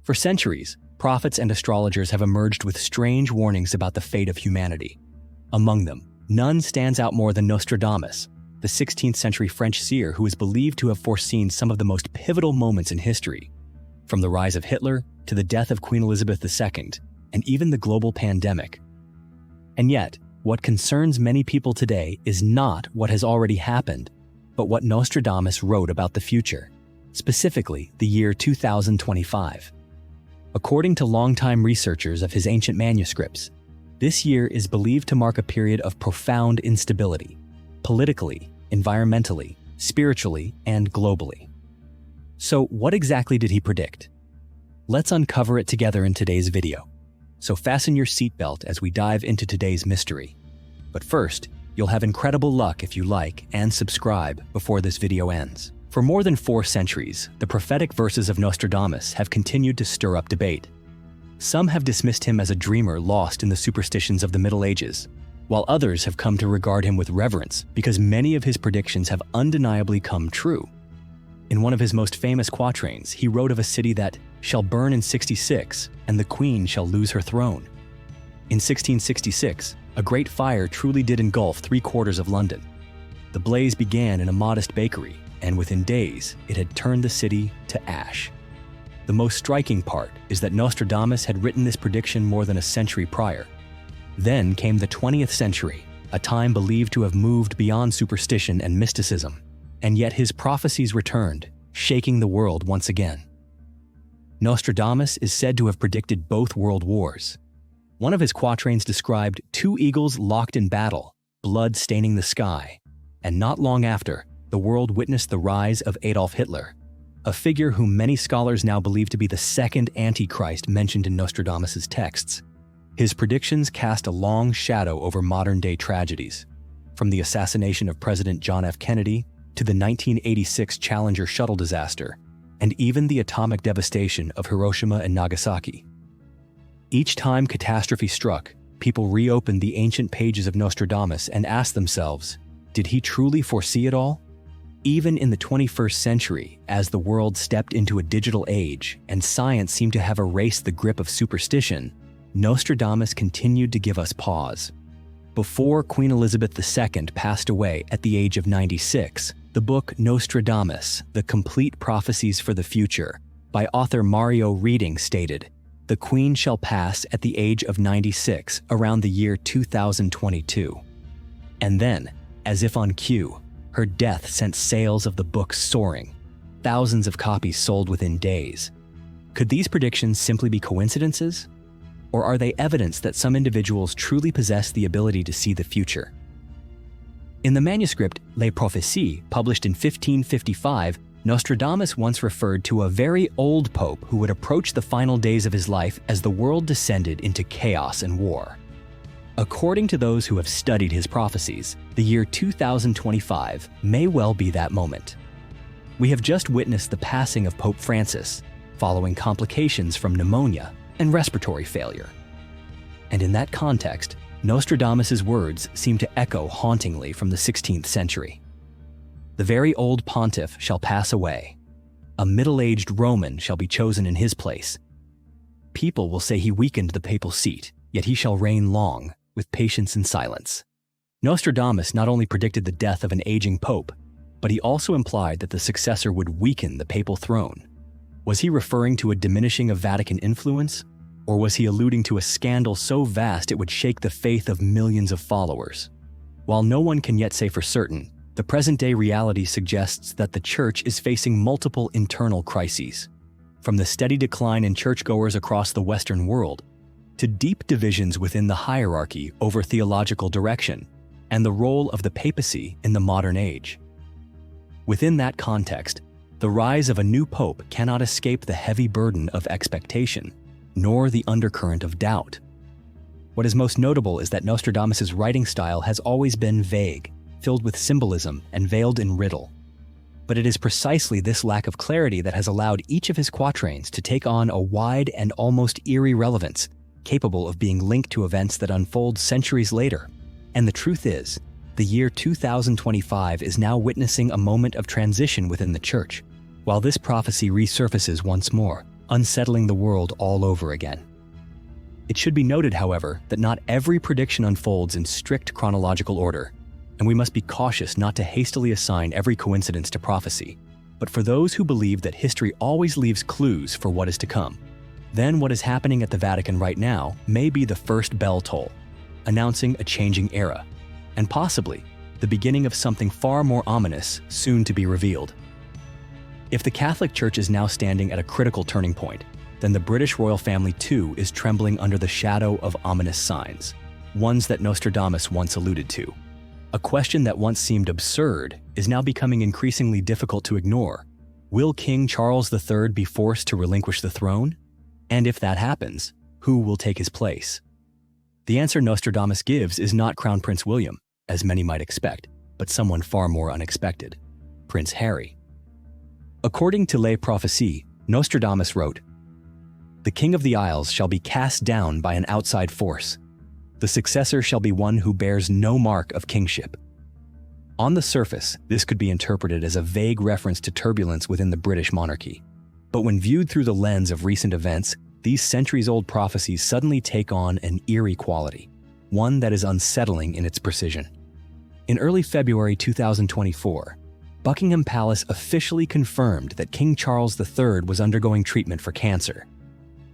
For centuries, prophets and astrologers have emerged with strange warnings about the fate of humanity. Among them, none stands out more than Nostradamus, the 16th century French seer who is believed to have foreseen some of the most pivotal moments in history, from the rise of Hitler to the death of Queen Elizabeth II, and even the global pandemic. And yet, what concerns many people today is not what has already happened, but what Nostradamus wrote about the future, specifically the year 2025. According to longtime researchers of his ancient manuscripts, this year is believed to mark a period of profound instability, politically, environmentally, spiritually, and globally. So what exactly did he predict? Let's uncover it together in today's video. So fasten your seatbelt as we dive into today's mystery. But first, you'll have incredible luck if you like and subscribe before this video ends. For more than 4 centuries, the prophetic verses of Nostradamus have continued to stir up debate. Some have dismissed him as a dreamer lost in the superstitions of the Middle Ages, while others have come to regard him with reverence because many of his predictions have undeniably come true. In one of his most famous quatrains, he wrote of a city that shall burn in 66, and the queen shall lose her throne. In 1666, a great fire truly did engulf 3/4 of London. The blaze began in a modest bakery, and within days, it had turned the city to ash. The most striking part is that Nostradamus had written this prediction more than a century prior. Then came the 20th century, a time believed to have moved beyond superstition and mysticism, and yet his prophecies returned, shaking the world once again. Nostradamus is said to have predicted both world wars. One of his quatrains described 2 eagles locked in battle, blood staining the sky, and not long after, the world witnessed the rise of Adolf Hitler, a figure whom many scholars now believe to be the second Antichrist mentioned in Nostradamus's texts. His predictions cast a long shadow over modern-day tragedies, from the assassination of President John F. Kennedy to the 1986 Challenger shuttle disaster, and even the atomic devastation of Hiroshima and Nagasaki. Each time catastrophe struck, people reopened the ancient pages of Nostradamus and asked themselves, did he truly foresee it all? Even in the 21st century, as the world stepped into a digital age and science seemed to have erased the grip of superstition, Nostradamus continued to give us pause. Before Queen Elizabeth II passed away at the age of 96, the book Nostradamus, The Complete Prophecies for the Future, by author Mario Reading stated, "The Queen shall pass at the age of 96 around the year 2022. And then, as if on cue, her death sent sales of the book soaring, thousands of copies sold within days. Could these predictions simply be coincidences? Or are they evidence that some individuals truly possess the ability to see the future? In the manuscript Les Prophéties, published in 1555, Nostradamus once referred to a very old pope who would approach the final days of his life as the world descended into chaos and war. According to those who have studied his prophecies, the year 2025 may well be that moment. We have just witnessed the passing of Pope Francis, following complications from pneumonia and respiratory failure. And in that context, Nostradamus's words seem to echo hauntingly from the 16th century. The very old pontiff shall pass away. A middle-aged Roman shall be chosen in his place. People will say he weakened the papal seat, yet he shall reign long, with patience and silence. Nostradamus not only predicted the death of an aging pope, but he also implied that the successor would weaken the papal throne. Was he referring to a diminishing of Vatican influence, or was he alluding to a scandal so vast it would shake the faith of millions of followers? While no one can yet say for certain, the present-day reality suggests that the Church is facing multiple internal crises, from the steady decline in churchgoers across the Western world to deep divisions within the hierarchy over theological direction and the role of the papacy in the modern age. Within that context, the rise of a new pope cannot escape the heavy burden of expectation, nor the undercurrent of doubt. What is most notable is that Nostradamus's writing style has always been vague, filled with symbolism and veiled in riddle. But it is precisely this lack of clarity that has allowed each of his quatrains to take on a wide and almost eerie relevance, capable of being linked to events that unfold centuries later. And the truth is, the year 2025 is now witnessing a moment of transition within the Church. While this prophecy resurfaces once more, unsettling the world all over again. It should be noted, however, that not every prediction unfolds in strict chronological order, and we must be cautious not to hastily assign every coincidence to prophecy. But for those who believe that history always leaves clues for what is to come, then what is happening at the Vatican right now may be the first bell toll, announcing a changing era, and possibly the beginning of something far more ominous soon to be revealed. If the Catholic Church is now standing at a critical turning point, then the British royal family too is trembling under the shadow of ominous signs, ones that Nostradamus once alluded to. A question that once seemed absurd is now becoming increasingly difficult to ignore. Will King Charles III be forced to relinquish the throne? And if that happens, who will take his place? The answer Nostradamus gives is not Crown Prince William, as many might expect, but someone far more unexpected: Prince Harry. According to Les Prophéties, Nostradamus wrote, "The King of the Isles shall be cast down by an outside force. The successor shall be one who bears no mark of kingship." On the surface, this could be interpreted as a vague reference to turbulence within the British monarchy. But when viewed through the lens of recent events, these centuries-old prophecies suddenly take on an eerie quality, one that is unsettling in its precision. In early February 2024, Buckingham Palace officially confirmed that King Charles III was undergoing treatment for cancer.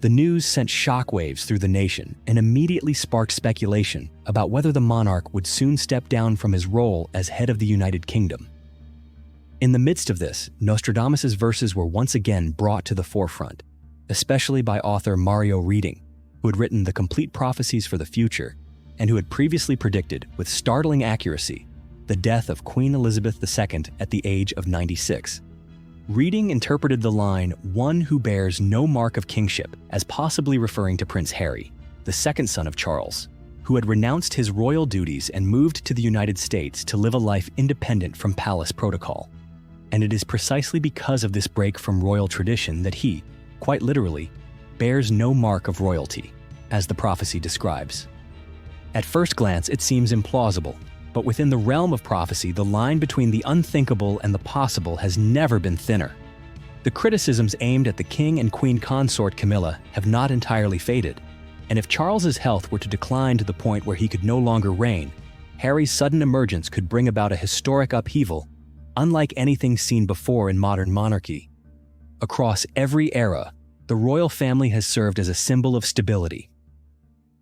The news sent shockwaves through the nation and immediately sparked speculation about whether the monarch would soon step down from his role as head of the United Kingdom. In the midst of this, Nostradamus' verses were once again brought to the forefront, especially by author Mario Reading, who had written the complete prophecies for the future and who had previously predicted, with startling accuracy, the death of Queen Elizabeth II at the age of 96. Reading interpreted the line, "one who bears no mark of kingship," as possibly referring to Prince Harry, the second son of Charles, who had renounced his royal duties and moved to the United States to live a life independent from palace protocol. And it is precisely because of this break from royal tradition that he, quite literally, bears no mark of royalty, as the prophecy describes. At first glance, it seems implausible, but within the realm of prophecy, the line between the unthinkable and the possible has never been thinner. The criticisms aimed at the king and queen consort Camilla have not entirely faded, and if Charles's health were to decline to the point where he could no longer reign, Harry's sudden emergence could bring about a historic upheaval, unlike anything seen before in modern monarchy. Across every era, the royal family has served as a symbol of stability.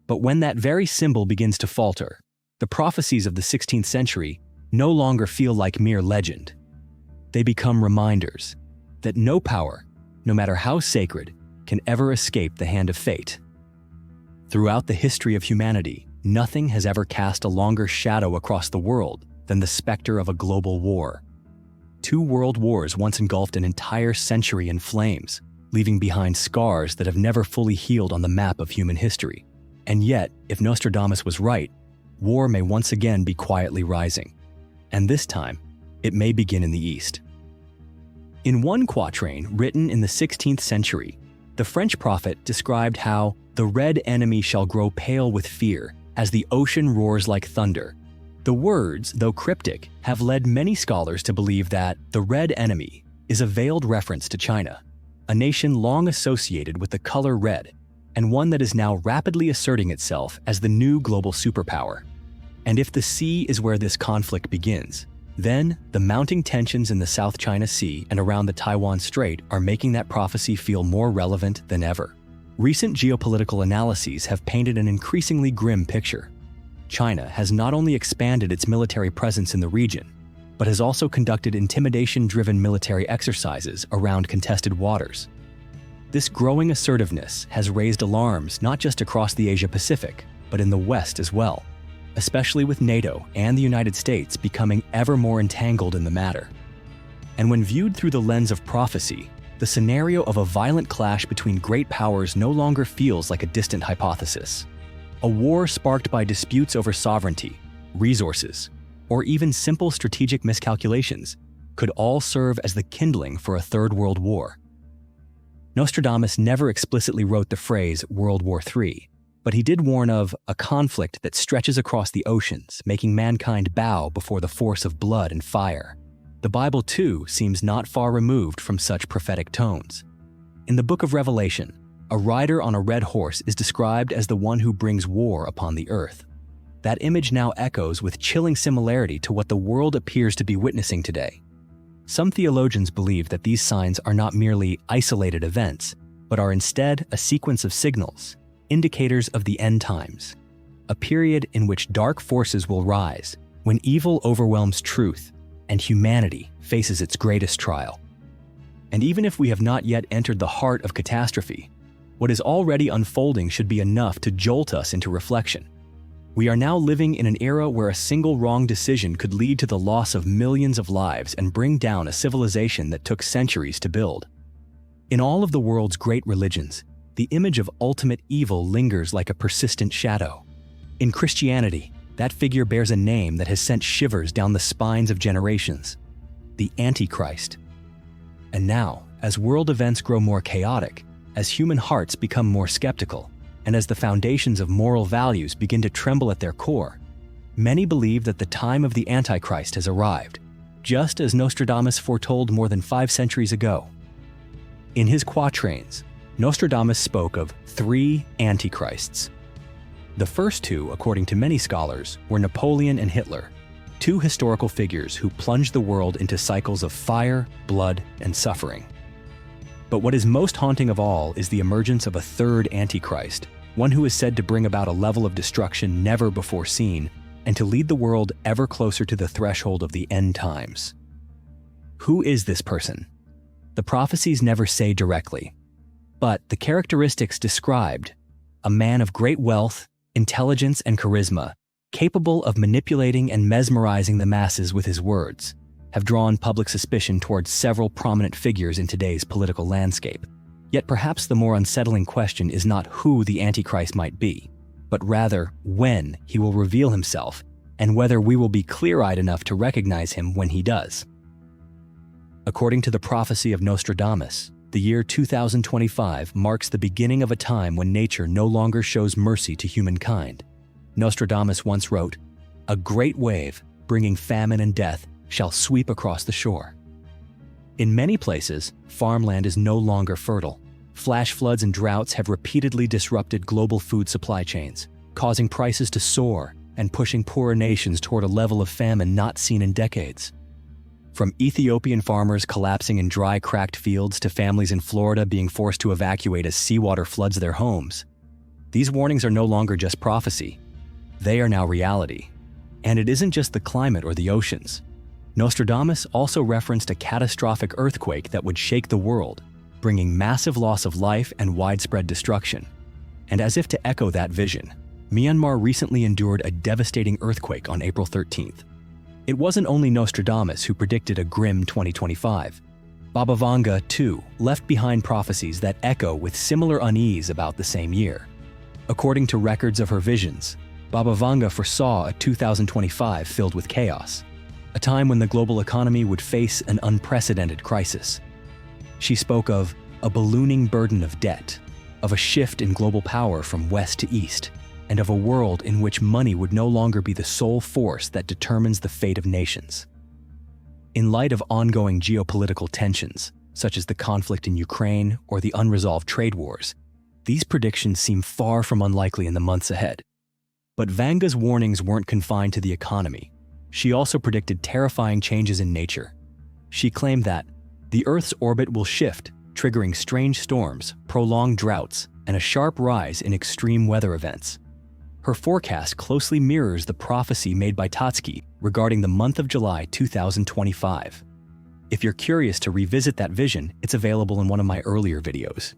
But when that very symbol begins to falter, the prophecies of the 16th century no longer feel like mere legend. They become reminders that no power, no matter how sacred, can ever escape the hand of fate. Throughout the history of humanity, nothing has ever cast a longer shadow across the world than the specter of a global war. 2 world wars once engulfed an entire century in flames, leaving behind scars that have never fully healed on the map of human history. And yet, if Nostradamus was right, war may once again be quietly rising. And this time, it may begin in the East. In one quatrain written in the 16th century, the French prophet described how the red enemy shall grow pale with fear as the ocean roars like thunder. The words, though cryptic, have led many scholars to believe that the red enemy is a veiled reference to China, a nation long associated with the color red, and one that is now rapidly asserting itself as the new global superpower. And if the sea is where this conflict begins, then the mounting tensions in the South China Sea and around the Taiwan Strait are making that prophecy feel more relevant than ever. Recent geopolitical analyses have painted an increasingly grim picture. China has not only expanded its military presence in the region, but has also conducted intimidation-driven military exercises around contested waters. This growing assertiveness has raised alarms not just across the Asia-Pacific, but in the West as well, especially with NATO and the United States becoming ever more entangled in the matter. And when viewed through the lens of prophecy, the scenario of a violent clash between great powers no longer feels like a distant hypothesis. A war sparked by disputes over sovereignty, resources, or even simple strategic miscalculations could all serve as the kindling for a third world war. Nostradamus never explicitly wrote the phrase World War III, but he did warn of a conflict that stretches across the oceans, making mankind bow before the force of blood and fire. The Bible, too, seems not far removed from such prophetic tones. In the book of Revelation, a rider on a red horse is described as the one who brings war upon the earth. That image now echoes with chilling similarity to what the world appears to be witnessing today. Some theologians believe that these signs are not merely isolated events, but are instead a sequence of signals, indicators of the end times, a period in which dark forces will rise, when evil overwhelms truth and humanity faces its greatest trial. And even if we have not yet entered the heart of catastrophe, what is already unfolding should be enough to jolt us into reflection. We are now living in an era where a single wrong decision could lead to the loss of millions of lives and bring down a civilization that took centuries to build. In all of the world's great religions, the image of ultimate evil lingers like a persistent shadow. In Christianity, that figure bears a name that has sent shivers down the spines of generations: the Antichrist. And now, as world events grow more chaotic, as human hearts become more skeptical, and as the foundations of moral values begin to tremble at their core, many believe that the time of the Antichrist has arrived, just as Nostradamus foretold more than 5 centuries ago. In his quatrains, Nostradamus spoke of 3 Antichrists. The first 2, according to many scholars, were Napoleon and Hitler, 2 historical figures who plunged the world into cycles of fire, blood, and suffering. But what is most haunting of all is the emergence of a 3rd Antichrist, one who is said to bring about a level of destruction never before seen, and to lead the world ever closer to the threshold of the end times. Who is this person? The prophecies never say directly, but the characteristics described: a man of great wealth, intelligence, and charisma, capable of manipulating and mesmerizing the masses with his words, have drawn public suspicion towards several prominent figures in today's political landscape. Yet perhaps the more unsettling question is not who the Antichrist might be, but rather when he will reveal himself and whether we will be clear-eyed enough to recognize him when he does. According to the prophecy of Nostradamus, the year 2025 marks the beginning of a time when nature no longer shows mercy to humankind. Nostradamus once wrote, "A great wave, bringing famine and death, shall sweep across the shore." In many places, farmland is no longer fertile. Flash floods and droughts have repeatedly disrupted global food supply chains, causing prices to soar and pushing poorer nations toward a level of famine not seen in decades. From Ethiopian farmers collapsing in dry, cracked fields to families in Florida being forced to evacuate as seawater floods their homes, these warnings are no longer just prophecy. They are now reality. And it isn't just the climate or the oceans. Nostradamus also referenced a catastrophic earthquake that would shake the world, bringing massive loss of life and widespread destruction. And as if to echo that vision, Myanmar recently endured a devastating earthquake on April 13th. It wasn't only Nostradamus who predicted a grim 2025. Baba Vanga, too, left behind prophecies that echo with similar unease about the same year. According to records of her visions, Baba Vanga foresaw a 2025 filled with chaos, a time when the global economy would face an unprecedented crisis. She spoke of a ballooning burden of debt, of a shift in global power from west to east, and of a world in which money would no longer be the sole force that determines the fate of nations. In light of ongoing geopolitical tensions, such as the conflict in Ukraine or the unresolved trade wars, these predictions seem far from unlikely in the months ahead. But Vanga's warnings weren't confined to the economy. She also predicted terrifying changes in nature. She claimed that the Earth's orbit will shift, triggering strange storms, prolonged droughts, and a sharp rise in extreme weather events. Her forecast closely mirrors the prophecy made by Tatsuki regarding the month of July 2025. If you're curious to revisit that vision, it's available in one of my earlier videos.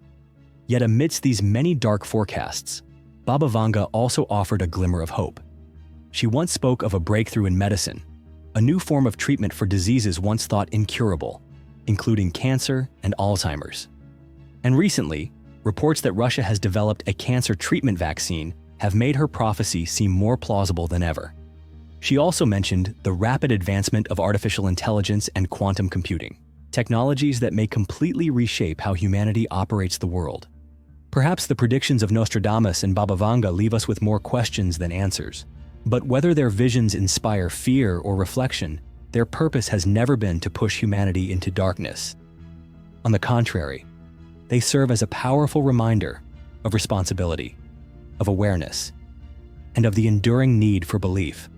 Yet amidst these many dark forecasts, Baba Vanga also offered a glimmer of hope. She once spoke of a breakthrough in medicine, a new form of treatment for diseases once thought incurable, including cancer and Alzheimer's. And recently, reports that Russia has developed a cancer treatment vaccine have made her prophecy seem more plausible than ever. She also mentioned the rapid advancement of artificial intelligence and quantum computing, technologies that may completely reshape how humanity operates the world. Perhaps the predictions of Nostradamus and Baba Vanga leave us with more questions than answers. But whether their visions inspire fear or reflection, their purpose has never been to push humanity into darkness. On the contrary, They serve as a powerful reminder of responsibility, of awareness, and of the enduring need for belief.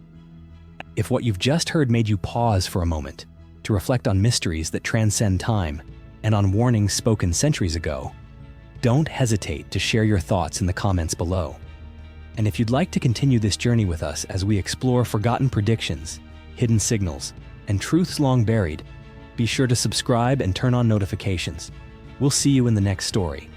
If what you've just heard made you pause for a moment to reflect on mysteries that transcend time and on warnings spoken centuries ago, don't hesitate to share your thoughts in the comments below. And if you'd like to continue this journey with us as we explore forgotten predictions, hidden signals, and truths long buried, be sure to subscribe and turn on notifications. We'll see you in the next story.